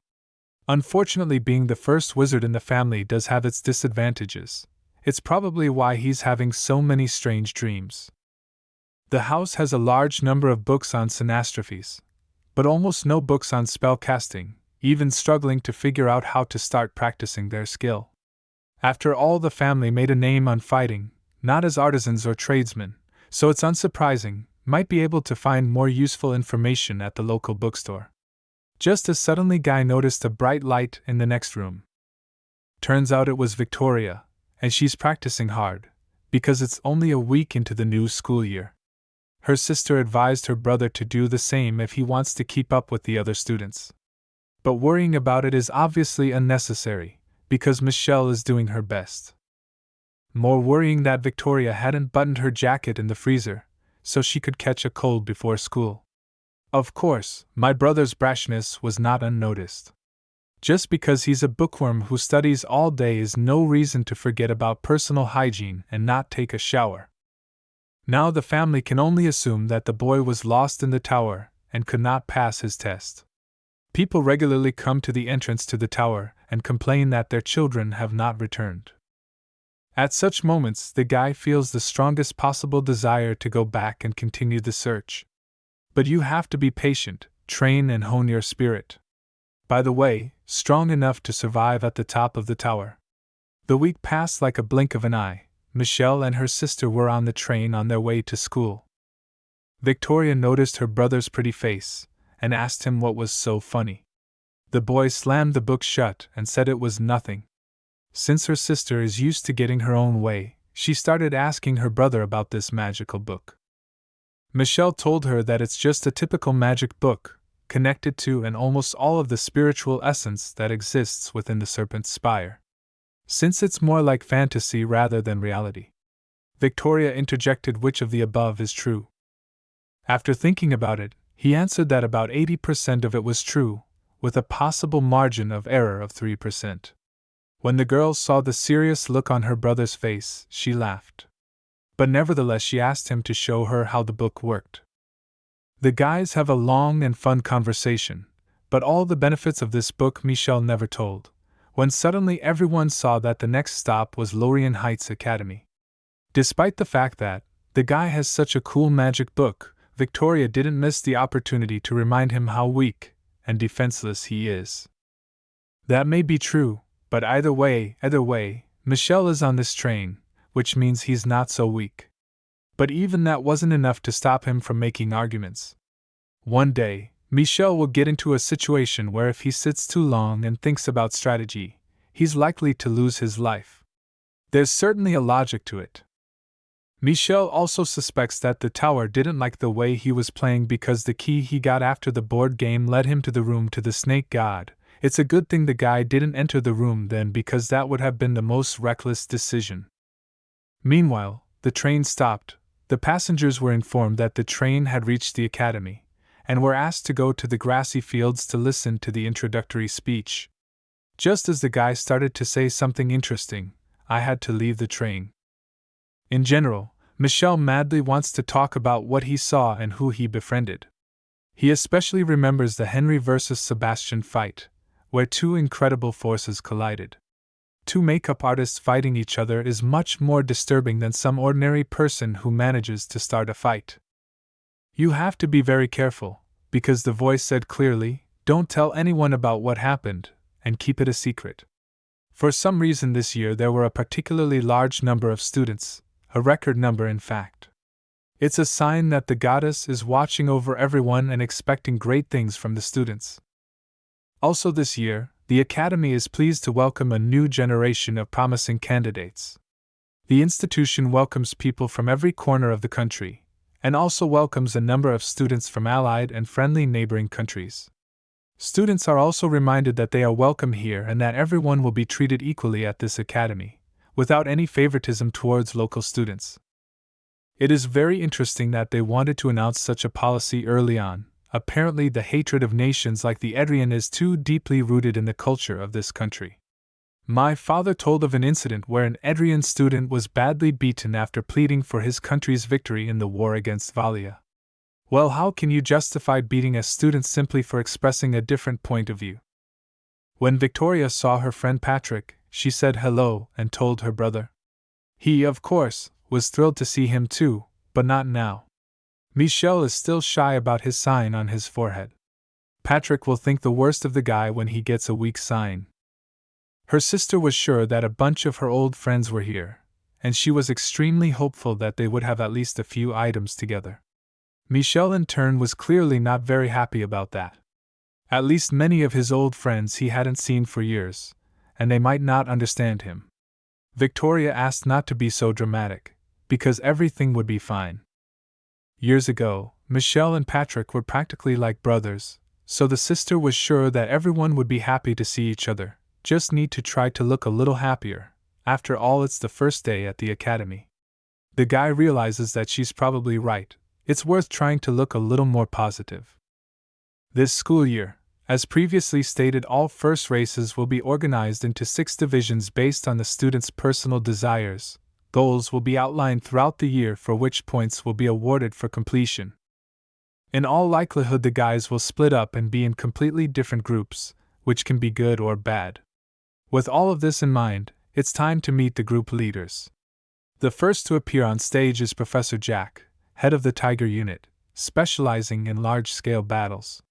Unfortunately, being the first wizard in the family does have its disadvantages. It's probably why he's having so many strange dreams. The house has a large number of books on synastrophes, but almost no books on spellcasting, even struggling to figure out how to start practicing their skill. After all, the family made a name on fighting, not as artisans or tradesmen, so it's unsurprising, might be able to find more useful information at the local bookstore. Just as suddenly Guy noticed a bright light in the next room. Turns out it was Victoria, and she's practicing hard, because it's only a week into the new school year. Her sister advised her brother to do the same if he wants to keep up with the other students. But worrying about it is obviously unnecessary, because Michel is doing her best. More worrying that Victoria hadn't buttoned her jacket in the freezer, so she could catch a cold before school. Of course, my brother's brashness was not unnoticed. Just because he's a bookworm who studies all day is no reason to forget about personal hygiene and not take a shower. Now the family can only assume that the boy was lost in the tower and could not pass his test. People regularly come to the entrance to the tower and complain that their children have not returned. At such moments, the guy feels the strongest possible desire to go back and continue the search. But you have to be patient, train and hone your spirit. By the way, strong enough to survive at the top of the tower. The week passed like a blink of an eye. Michel and her sister were on the train on their way to school. Victoria noticed her brother's pretty face, and asked him what was so funny. The boy slammed the book shut and said it was nothing. Since her sister is used to getting her own way, she started asking her brother about this magical book. Michel told her that it's just a typical magic book, connected to and almost all of the spiritual essence that exists within the serpent's spire. Since it's more like fantasy rather than reality. Victoria interjected, which of the above is true? After thinking about it, he answered that about 80% of it was true, with a possible margin of error of 3%. When the girl saw the serious look on her brother's face, she laughed. But nevertheless she asked him to show her how the book worked. The guys have a long and fun conversation, but all the benefits of this book Michel never told, when suddenly everyone saw that the next stop was Lorien Heights Academy. Despite the fact that the guy has such a cool magic book, Victoria didn't miss the opportunity to remind him how weak and defenseless he is. That may be true, but either way, Michel is on this train, which means he's not so weak. But even that wasn't enough to stop him from making arguments. One day, Michel will get into a situation where if he sits too long and thinks about strategy, he's likely to lose his life. There's certainly a logic to it. Michel also suspects that the tower didn't like the way he was playing because the key he got after the board game led him to the room to the snake god. It's a good thing the guy didn't enter the room then, because that would have been the most reckless decision. Meanwhile, the train stopped. The passengers were informed that the train had reached the academy, and were asked to go to the grassy fields to listen to the introductory speech. Just as the guy started to say something interesting, I had to leave the train. In general, Michel madly wants to talk about what he saw and who he befriended. He especially remembers the Henry versus Sebastian fight, where two incredible forces collided. Two makeup artists fighting each other is much more disturbing than some ordinary person who manages to start a fight. You have to be very careful, because the voice said clearly, don't tell anyone about what happened, and keep it a secret. For some reason this year there were a particularly large number of students, a record number in fact. It's a sign that the goddess is watching over everyone and expecting great things from the students. Also this year, the Academy is pleased to welcome a new generation of promising candidates. The institution welcomes people from every corner of the country, and also welcomes a number of students from allied and friendly neighboring countries. Students are also reminded that they are welcome here and that everyone will be treated equally at this academy, without any favoritism towards local students. It is very interesting that they wanted to announce such a policy early on. Apparently the hatred of nations like the Edrian is too deeply rooted in the culture of this country. My father told of an incident where an Edrian student was badly beaten after pleading for his country's victory in the war against Valia. Well, how can you justify beating a student simply for expressing a different point of view? When Victoria saw her friend Patrick, she said hello and told her brother. He, of course, was thrilled to see him too, but not now. Michel is still shy about his sign on his forehead. Patrick will think the worst of the guy when he gets a weak sign. Her sister was sure that a bunch of her old friends were here, and she was extremely hopeful that they would have at least a few items together. Michel in turn was clearly not very happy about that. At least many of his old friends he hadn't seen for years, and they might not understand him. Victoria asked not to be so dramatic, because everything would be fine. Years ago, Michel and Patrick were practically like brothers, so the sister was sure that everyone would be happy to see each other, just need to try to look a little happier. After all, it's the first day at the academy. The guy realizes that she's probably right, it's worth trying to look a little more positive. This school year, as previously stated, all first races will be organized into 6 divisions based on the students' personal desires. Goals will be outlined throughout the year for which points will be awarded for completion. In all likelihood the guys will split up and be in completely different groups, which can be good or bad. With all of this in mind, it's time to meet the group leaders. The first to appear on stage is Professor Jack, head of the Tiger Unit, specializing in large-scale battles.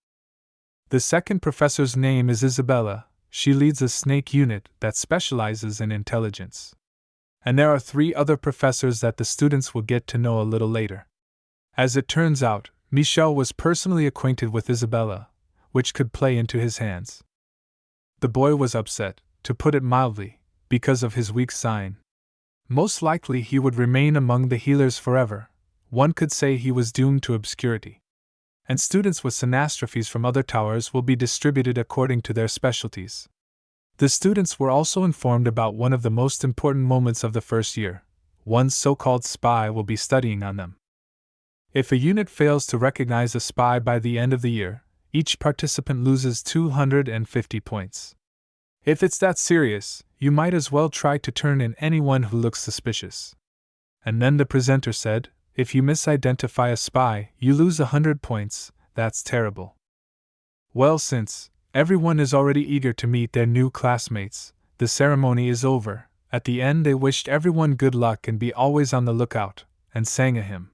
The second professor's name is Isabella. She leads a snake unit that specializes in intelligence. And there are 3 other professors that the students will get to know a little later. As it turns out, Michel was personally acquainted with Isabella, which could play into his hands. The boy was upset, to put it mildly, because of his weak sign. Most likely he would remain among the healers forever. One could say he was doomed to obscurity. and students with synastrophes from other towers will be distributed according to their specialties. The students were also informed about one of the most important moments of the first year. One so-called spy will be studying on them. If a unit fails to recognize a spy by the end of the year, each participant loses 250 points. If it's that serious, you might as well try to turn in anyone who looks suspicious. And then the presenter said, if you misidentify a spy, you lose 100 points. That's terrible. Well, since everyone is already eager to meet their new classmates, the ceremony is over. At the end, they wished everyone good luck and be always on the lookout, and sang a hymn.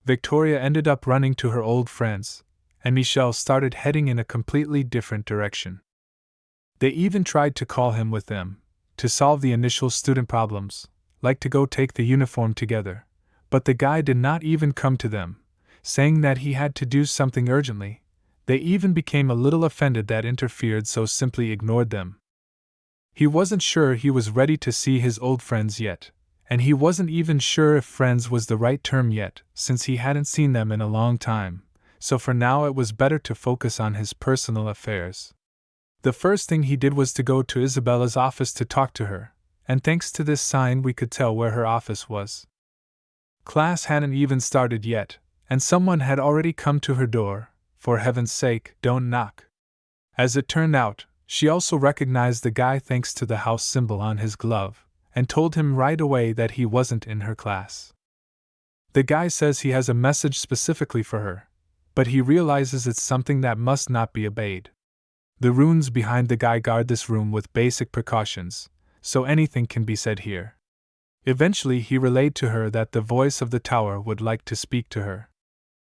Victoria ended up running to her old friends, and Michel started heading in a completely different direction. They even tried to call him with them, to solve the initial student problems, like to go take the uniform together, but the guy did not even come to them, saying that he had to do something urgently. They even became a little offended that interfered, so simply ignored them. He wasn't sure he was ready to see his old friends yet, and he wasn't even sure if friends was the right term yet, since he hadn't seen them in a long time, so for now it was better to focus on his personal affairs. The first thing he did was to go to Isabella's office to talk to her, and thanks to this sign we could tell where her office was. Class hadn't even started yet, and someone had already come to her door. For heaven's sake, don't knock. As it turned out, she also recognized the guy thanks to the house symbol on his glove, and told him right away that he wasn't in her class. The guy says he has a message specifically for her, but he realizes it's something that must not be obeyed. The runes behind the guy guard this room with basic precautions, so anything can be said here. Eventually he relayed to her that the voice of the tower would like to speak to her.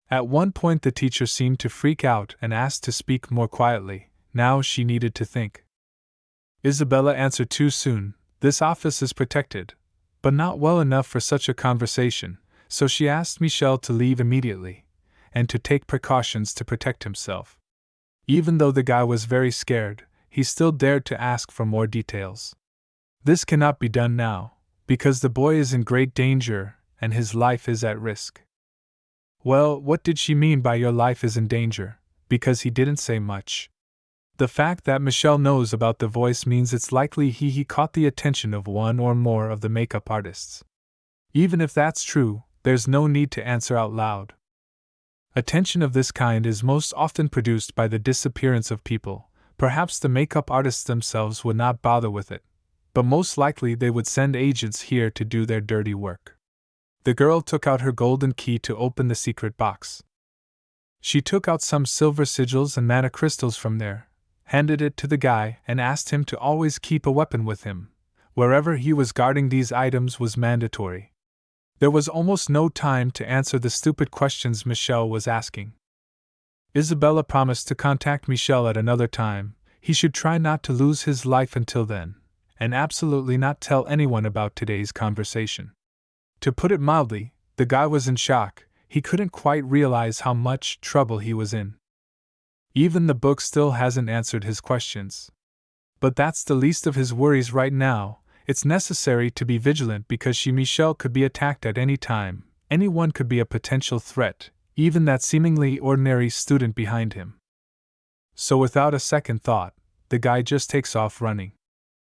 At one point the teacher seemed to freak out and asked to speak more quietly. Now she needed to think. Isabella answered too soon. This office is protected, but not well enough for such a conversation, so she asked Michel to leave immediately, and to take precautions to protect himself. Even though the guy was very scared, he still dared to ask for more details. This cannot be done now, because the boy is in great danger, and his life is at risk. Well, what did she mean by your life is in danger? Because he didn't say much. The fact that Michel knows about the voice means it's likely he caught the attention of one or more of the makeup artists. Even if that's true, there's no need to answer out loud. Attention of this kind is most often produced by the disappearance of people. Perhaps the makeup artists themselves would not bother with it, but most likely they would send agents here to do their dirty work. The girl took out her golden key to open the secret box. She took out some silver sigils and mana crystals from there, handed it to the guy, and asked him to always keep a weapon with him. Wherever he was guarding these items was mandatory. There was almost no time to answer the stupid questions Michel was asking. Isabella promised to contact Michel at another time. He should try not to lose his life until then, and absolutely not tell anyone about today's conversation. To put it mildly, the guy was in shock. He couldn't quite realize how much trouble he was in. Even the book still hasn't answered his questions. But that's the least of his worries right now. It's necessary to be vigilant because Michel could be attacked at any time. Anyone could be a potential threat, even that seemingly ordinary student behind him. So without a second thought, the guy just takes off running.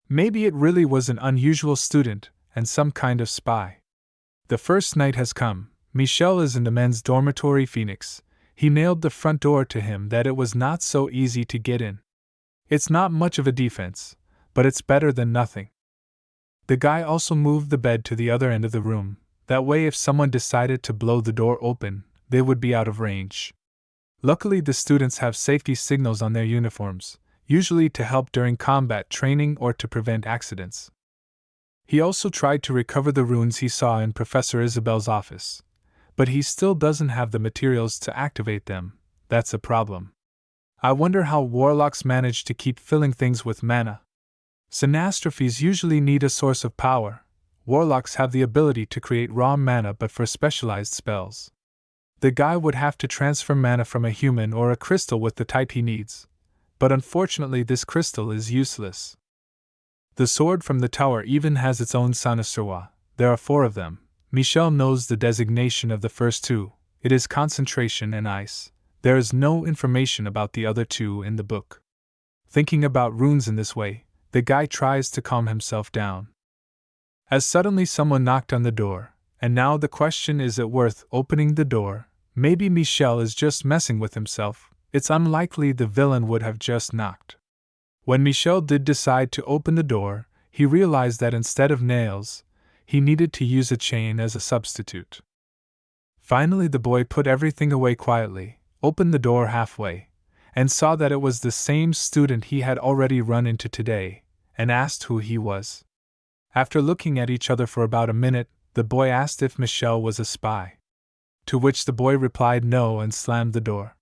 Maybe it really was an unusual student and some kind of spy. The first night has come. Michel is in the men's dormitory Phoenix. He nailed the front door to him that it was not so easy to get in. It's not much of a defense, but it's better than nothing. The guy also moved the bed to the other end of the room. That way if someone decided to blow the door open, they would be out of range. Luckily the students have safety signals on their uniforms, usually to help during combat training or to prevent accidents. He also tried to recover the runes he saw in Professor Isabel's office, but he still doesn't have the materials to activate them. That's a problem. I wonder how warlocks manage to keep filling things with mana. Synastrophes usually need a source of power. Warlocks have the ability to create raw mana but for specialized spells. The guy would have to transfer mana from a human or a crystal with the type he needs, but unfortunately this crystal is useless. The sword from the tower even has its own Sanasurwa. There are 4 of them. Michel knows the designation of the first 2. It is concentration and ice. There is no information about the other two in the book. Thinking about runes in this way, the guy tries to calm himself down. As suddenly someone knocked on the door, and now the question, is it worth opening the door? Maybe Michel is just messing with himself. It's unlikely the villain would have just knocked. When Michel did decide to open the door, he realized that instead of nails, he needed to use a chain as a substitute. Finally, the boy put everything away quietly, opened the door halfway, and saw that it was the same student he had already run into today, and asked who he was. After looking at each other for about a minute, the boy asked if Michel was a spy. To which the boy replied no and slammed the door.